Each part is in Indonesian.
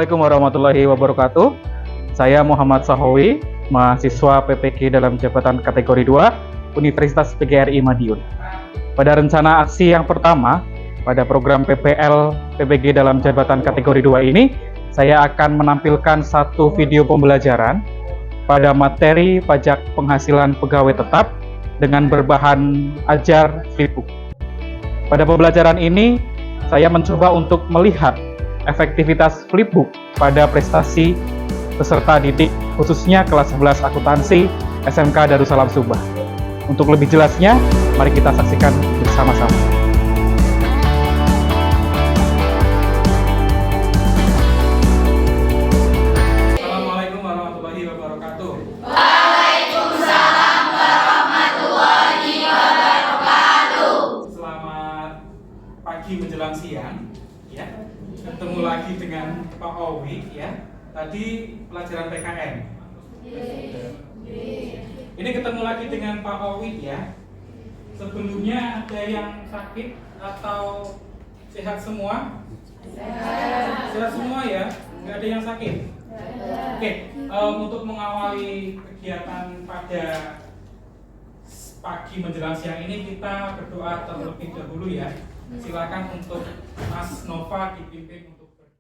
Assalamualaikum warahmatullahi wabarakatuh. Saya Muhammad Sahowi, mahasiswa PPG dalam jabatan kategori 2 Universitas PGRI Madiun. Pada rencana aksi yang pertama pada program PPL PPG dalam jabatan kategori 2 ini, saya akan menampilkan satu video pembelajaran pada materi pajak penghasilan pegawai tetap dengan berbahan ajar Flipbook. Pada pembelajaran ini, saya mencoba untuk melihat efektivitas Flipbook pada prestasi peserta didik khususnya kelas 11 akuntansi SMK Darussalam Subah. Untuk lebih jelasnya, mari kita saksikan bersama-sama. Assalamualaikum warahmatullahi wabarakatuh. Waalaikumsalam warahmatullahi wabarakatuh. Selamat pagi menjelang siang, ya. Ketemu lagi dengan Pak Owi, ya. Tadi pelajaran PKN. Ini ketemu lagi dengan Pak Owi, ya. Sebelumnya ada yang sakit atau sehat semua? Sehat semua ya, nggak ada yang sakit. Oke, untuk mengawali kegiatan pada pagi menjelang siang ini kita berdoa terlebih dahulu ya. Silakan untuk Mas Nova dipimpin untuk berdoa.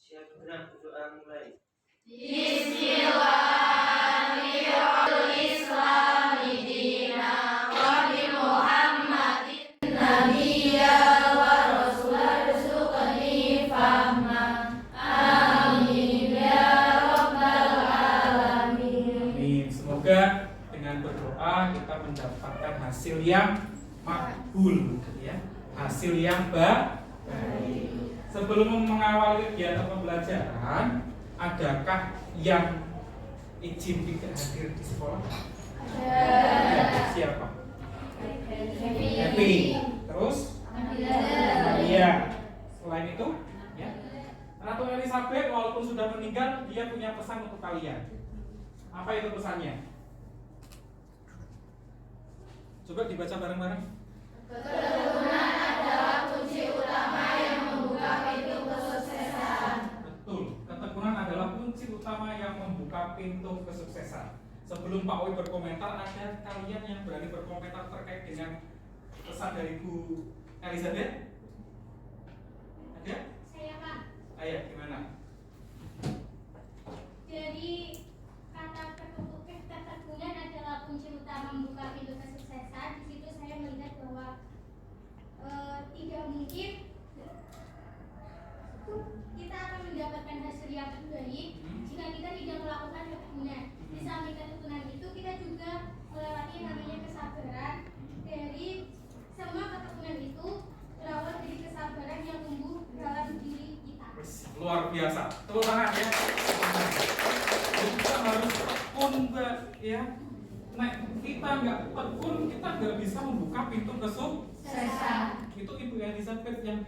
Siap gerak berdoa mulai. Bismillahirrahmanirrahim. Islami dina wa bi Muhammadin nabiyya wa rasulah suqani fahma. Amin ya rabbal alamin. Amin. Semoga dengan berdoa kita mendapatkan hasil yang makbul, ya. Hasil yang baik. Sebelum mengawali kegiatan pembelajaran, adakah yang izin tidak hadir di sekolah? Ya, siapa? Happy. Terus? Iya. Selain itu, ya. Ratu Elizabeth walaupun sudah meninggal, dia punya pesan untuk kalian. Apa itu pesannya? Coba dibaca bareng-bareng. Ketekunan adalah kunci utama yang membuka pintu kesuksesan. Betul, ketekunan adalah kunci utama yang membuka pintu kesuksesan. Sebelum Pak Owi berkomentar, ada kalian yang berani berkomentar terkait dengan pesan dari Bu Elizabeth? Ada? Saya Pak. Ayo, gimana? Jadi kata ketekunan adalah kunci utama membuka pintu kesuksesan. Di situ saya melihat bahwa tidak mungkin kita akan mendapatkan hasil yang baik jika kita tidak melakukan ketekunan. Di samping ketekunan itu kita juga melewati namanya kesabaran. Dari semua ketekunan itu berawal dari kesabaran yang tumbuh dalam diri kita. Luar biasa. Tepuk tangan ya. Jadi kita harus tekun, Mbak, ya. Nah, kita nggak tekun, kita nggak bisa membuka pintu kesuksesan. Itu Ibu Elizabeth yang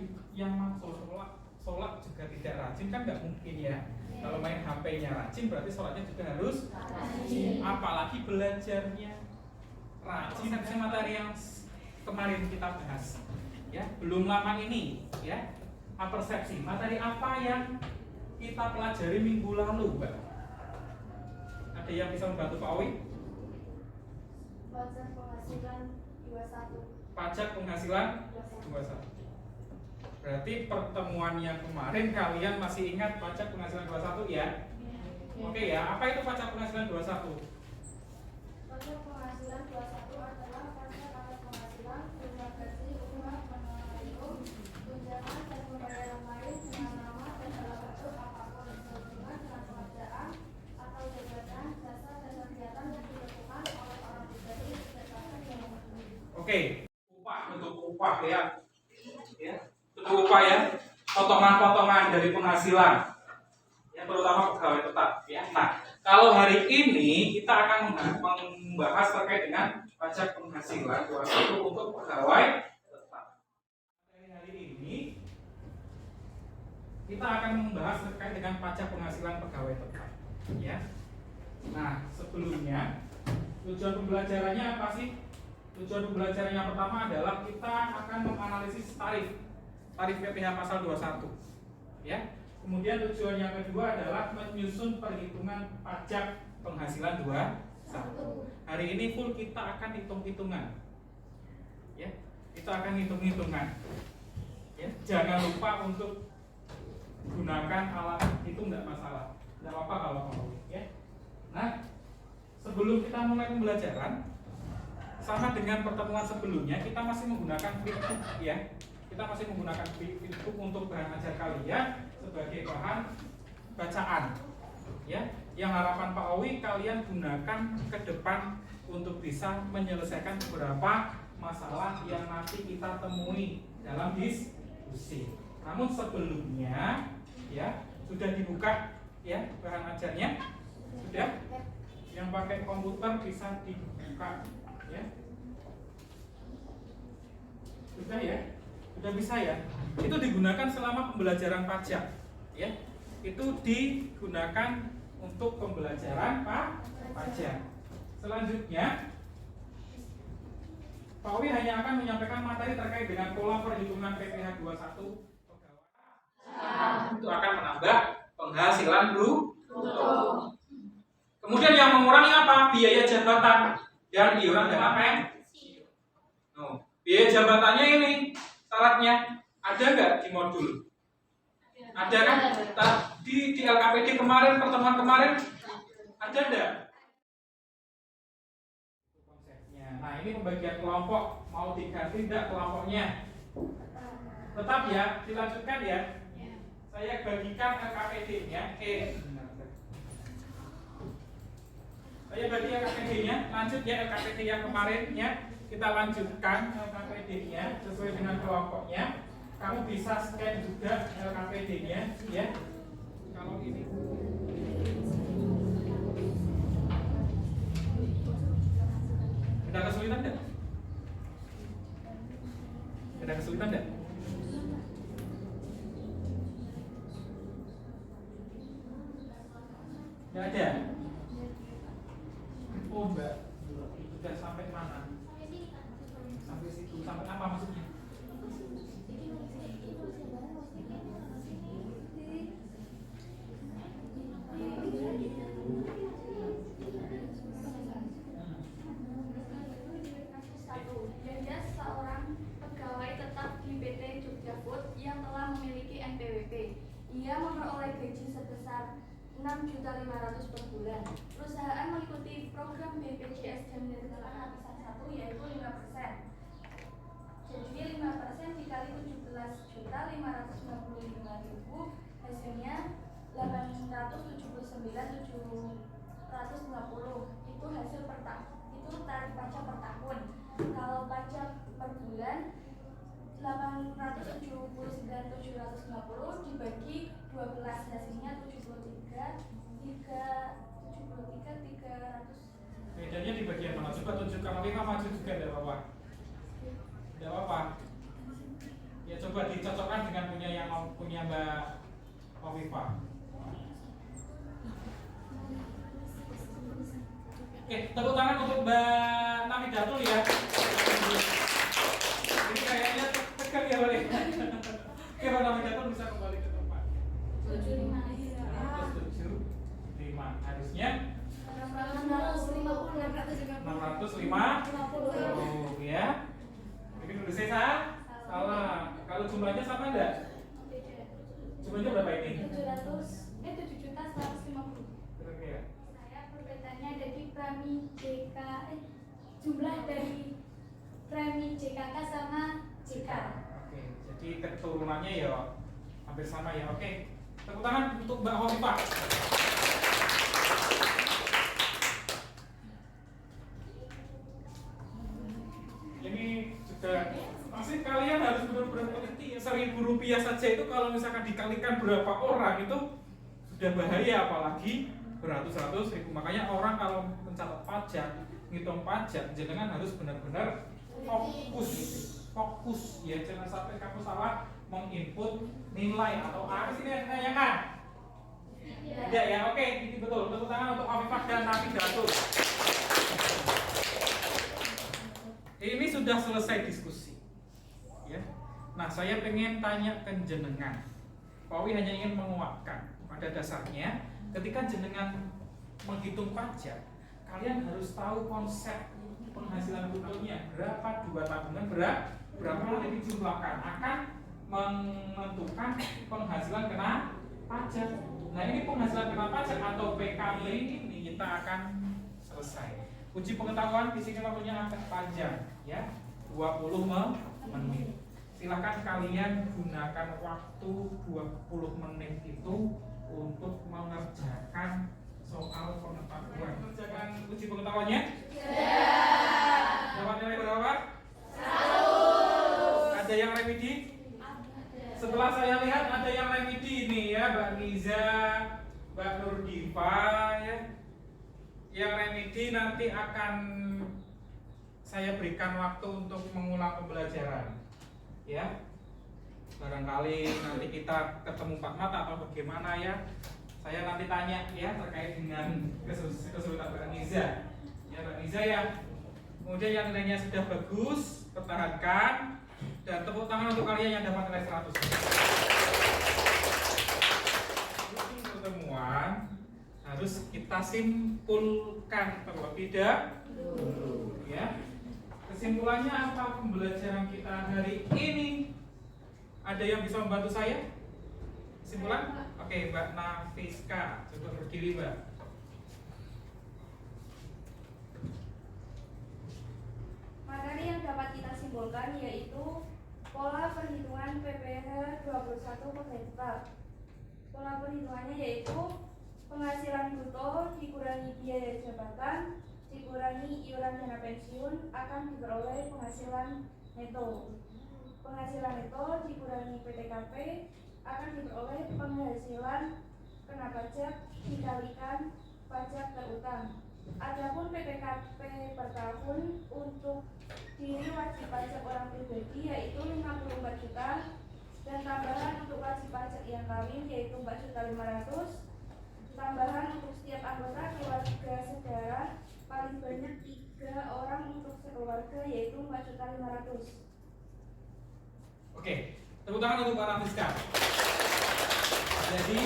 sholat juga tidak rajin kan nggak mungkin ya. Kalau main HP-nya rajin berarti sholatnya juga harus rajin. Apalagi belajarnya rajin. Saya materi yang kemarin kita bahas, ya belum lama ini, ya. Persepsi materi apa yang kita pelajari minggu lalu, Mbak? Ada yang bisa membantu Pak Owi? Pajak penghasilan 21. Pajak penghasilan 21. Berarti pertemuan yang kemarin kalian masih ingat pajak penghasilan 21 ya? Oke ya, apa itu pajak penghasilan 21? Pajak penghasilan 21 adalah pajak atas penghasilan, tunjangan gaji, upah, penerimaan, tunjangan dan pembayaran lain dengan nama dan dalam bentuk apapun sehubungan dengan pekerjaan atau jabatan, jasa dan kegiatan yang dilakukan oleh orang pribadi berdasarkan yang memenuhi. Oke, upah, bentuk upah ya. Bentuk upah ya, potongan-potongan dari penghasilan. Ya, terutama pegawai tetap ya. Nah, kalau hari ini kita akan membahas terkait dengan pajak penghasilan 21 untuk pegawai tetap. Hari ini kita akan membahas terkait dengan pajak penghasilan pegawai tetap ya. Nah, sebelumnya tujuan pembelajarannya apa sih? Tujuan pembelajaran yang pertama adalah kita akan menganalisis tarif PPh pasal 21. Ya. Kemudian tujuan yang kedua adalah menyusun perhitungan pajak penghasilan 21. Hari ini full kita akan hitung-hitungan. Ya, kita akan hitung-hitungan. Ya, jangan lupa untuk gunakan alat hitung, tidak masalah, tidak apa-apa kalau mau. Ya. Nah, sebelum kita mulai pembelajaran, sama dengan pertemuan sebelumnya, kita masih menggunakan flipbook ya. Kita masih menggunakan flipbook untuk bahan ajar kalian sebagai bahan bacaan. Ya, yang harapan Pak Owi kalian gunakan ke depan untuk bisa menyelesaikan beberapa masalah yang nanti kita temui dalam diskusi. Namun sebelumnya ya sudah dibuka ya bahan ajarnya, sudah. Yang pakai komputer bisa dibuka ya. Sudah ya, sudah bisa ya. Itu digunakan selama pembelajaran pajak ya. Itu digunakan untuk pembelajaran pajak. Selanjutnya Pak Owi hanya akan menyampaikan materi terkait dengan pola perhitungan PPh 21 pegawai. Itu akan menambah penghasilan bruto. Kemudian yang mengurangi apa? Biaya jabatan dan iuran dana pensiun. Biaya jabatannya ini syaratnya ada nggak di modul? Ada kan? Di LKPD kemarin, pertemuan kemarin ada nggak? Nah, ini pembagian kelompok, mau diganti tidak kelompoknya? Tetap ya, dilanjutkan ya. Saya bagikan LKPD-nya. Saya bagi LKPD-nya, lanjut ya LKPD yang kemarin ya. Kita lanjutkan LKPD-nya sesuai dengan kelompoknya. Kamu bisa scan juga LKPD-nya ya. Kalau ini ada kesulitan enggak? Ada kesulitan enggak? Enggak ada. Oh, Mbak. Sudah sampai mana? Sampai situ. Sampai apa maksudnya? Ia memperoleh gaji sebesar 6.500.000 per bulan. Perusahaan mengikuti program BPJS Jaminan Lapisan 1 yaitu 5%. Jadi 5% dikali 17.595.000 hasilnya 879.750. Itu hasil per tahun. Itu tarif pajak per tahun. Kalau pajak per bulan 879.750 dibagi 12 hasilnya 300. Bedanya di bagian mana? Coba tunjukkan. Oke, kamu maju juga, tidak apa-apa. Tidak apa-apa. Ya coba dicocokkan dengan punya Mbak Oviva. Oke, tepuk tangan untuk Mbak Namidatul ya. Ini kayaknya tegang ya boleh. Oke, Mbak Namidatul bisa kembali ke tempat. 75. Harusnya 650 ya. Ini dulu saya salah. Kalau jumlahnya sama enggak? Jumlahnya berapa ini? 7.150. Kira-kira. Saya perbedaannya ada di premi JK jumlah dari premi JKK sama JK. Oke, jadi keturunannya ya hampir sama ya. Oke. Tepuk tangan untuk Mbak Hovifa. Ini juga pasti kalian harus benar-benar teliti. Rp1.000 saja itu kalau misalkan dikalikan berapa orang itu sudah bahaya, apalagi beratus-ratus ribu. Makanya orang kalau mencatat pajak, ngitung pajak, jenengan harus benar-benar fokus ya, jangan sampai kamu salah menginput nilai atau apa sih yang kan? Tidak ya, oke, ini betul. Tepuk tangan untuk Afifah dan Namidatul. Ini sudah selesai diskusi. Ya. Nah, saya pengen tanya ke jenengan. Pak Owi hanya ingin menguatkan pada dasarnya ketika jenengan menghitung pajak, kalian harus tahu konsep penghasilan brutonya berapa, dua tabungan berapa nanti dijumlahkan akan menentukan penghasilan kena pajak. Nah ini penghasilan kena pajak atau PKB ini kita akan selesai. Uji pengetahuan di sini waktunya agak panjang ya, 20 menit. Silakan kalian gunakan waktu 20 menit itu untuk mengerjakan soal pengetahuan. Mengerjakan uji pengetahuannya? Dapat nilai berapa? 1. Ada yang remedi? Setelah saya lihat ada yang remedi nih ya, Mbak Niza, Mbak Nurdiva ya. Yang remedi nanti akan saya berikan waktu untuk mengulang pembelajaran ya. Barangkali nanti kita ketemu Pak Mat atau bagaimana ya. Saya nanti tanya ya terkait dengan kesulitan Mbak Niza. Ya Mbak Niza ya. Kemudian yang nilainya sudah bagus, pertahankan dan tepuk tangan untuk kalian yang dapat nilai 100. Ini pertemuan harus kita simpulkan terlebih dahulu ya. Kesimpulannya apa pembelajaran kita hari ini? Ada yang bisa membantu saya? Kesimpulan? Oke, Mbak Nafiska, coba berdiri Mbak. Materi yang dapat kita simpulkan yaitu pola perhitungan PPh 21 per hektar. Pola perhitungannya yaitu penghasilan bruto dikurangi biaya jabatan dikurangi iuran dana pensiun akan diperoleh penghasilan neto. Penghasilan neto dikurangi PTKP akan diperoleh penghasilan kena pajak dikalikan pajak terutang. Adapun PTKP per tahun untuk diri wajib pajak orang pribadi yaitu 54 juta dan tambahan untuk wajib pajak yang kawin yaitu 4.500.000. Tambahan untuk setiap anggota keluarga saudara paling banyak 3 orang untuk sekeluarga yaitu 4.500.000. Oke, tepuk tangan untuk Pak Nafiska. Jadi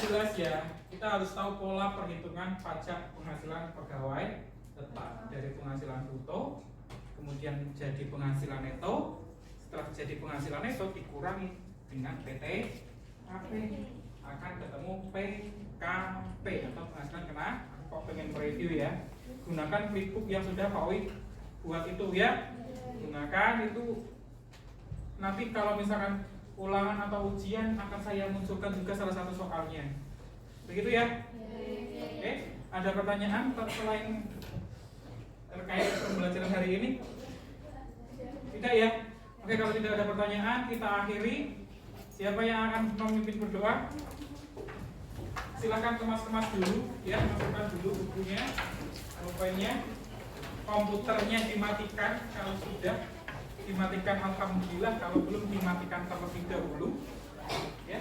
jelas ya, kita harus tahu pola perhitungan pajak penghasilan pegawai tetap dari penghasilan bruto, kemudian jadi penghasilan neto. Setelah jadi penghasilan neto dikurangi dengan PTKP akan ketemu PKP atau penghasilan kena. Kok pengen mereview ya? Gunakan flipbook yang sudah Pak Owi buat itu ya. Gunakan itu. Nanti kalau misalkan ulangan atau ujian akan saya munculkan juga salah satu soalnya. Begitu ya? Oke, ada pertanyaan selain terkait pembelajaran hari ini? Tidak ya? Oke, kalau tidak ada pertanyaan kita akhiri. Siapa yang akan memimpin berdoa? Silakan kemas-kemas dulu ya, masukkan dulu bukunya, pulpennya, komputernya dimatikan kalau sudah. Dimatikan alhamdulillah, kalau belum dimatikan terlebih dahulu ya.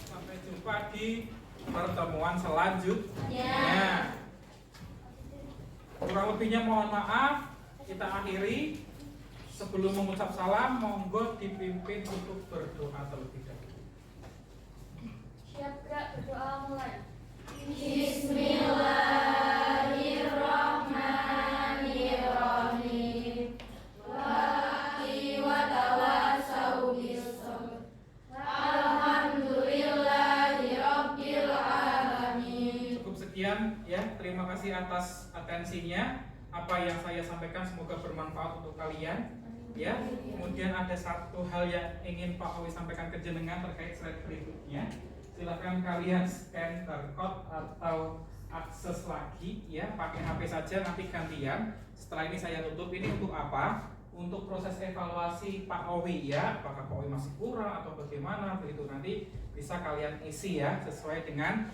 Sampai jumpa di pertemuan selanjutnya. Kurang lebihnya mohon maaf. Kita akhiri. Sebelum mengucap salam, monggo dipimpin untuk berdoa terlebih dahulu. Siap gerak berdoa mulai. Bismillahirrahmanirrahim. Waqi wa tawassau bis-sabr. Alhamdulillahi rabbil alamin. Cukup sekian ya. Terima kasih atas atensinya. Apa yang saya sampaikan semoga bermanfaat untuk kalian. Ya, kemudian ada satu hal yang ingin Pak Owi sampaikan ke jenengan terkait slide berikutnya. Silakan kalian scan barcode atau akses lagi ya, pakai HP saja nanti gantian. Setelah ini saya tutup. Ini untuk apa? Untuk proses evaluasi Pak Owi ya, apakah Pak Owi masih kurang atau bagaimana begitu, nanti bisa kalian isi ya sesuai dengan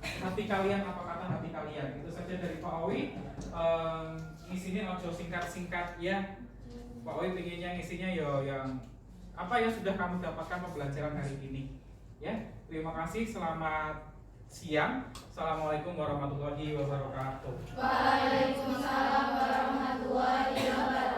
hati kalian, apa kata hati kalian. Itu saja dari Pak Owi. Ngisinya ojo singkat-singkat ya. Pak Owi pengennya ngisinya yang apa yang sudah kamu dapatkan pembelajaran hari ini ya. Terima kasih, selamat siang. Assalamualaikum warahmatullahi wabarakatuh. Waalaikumsalam warahmatullahi wabarakatuh.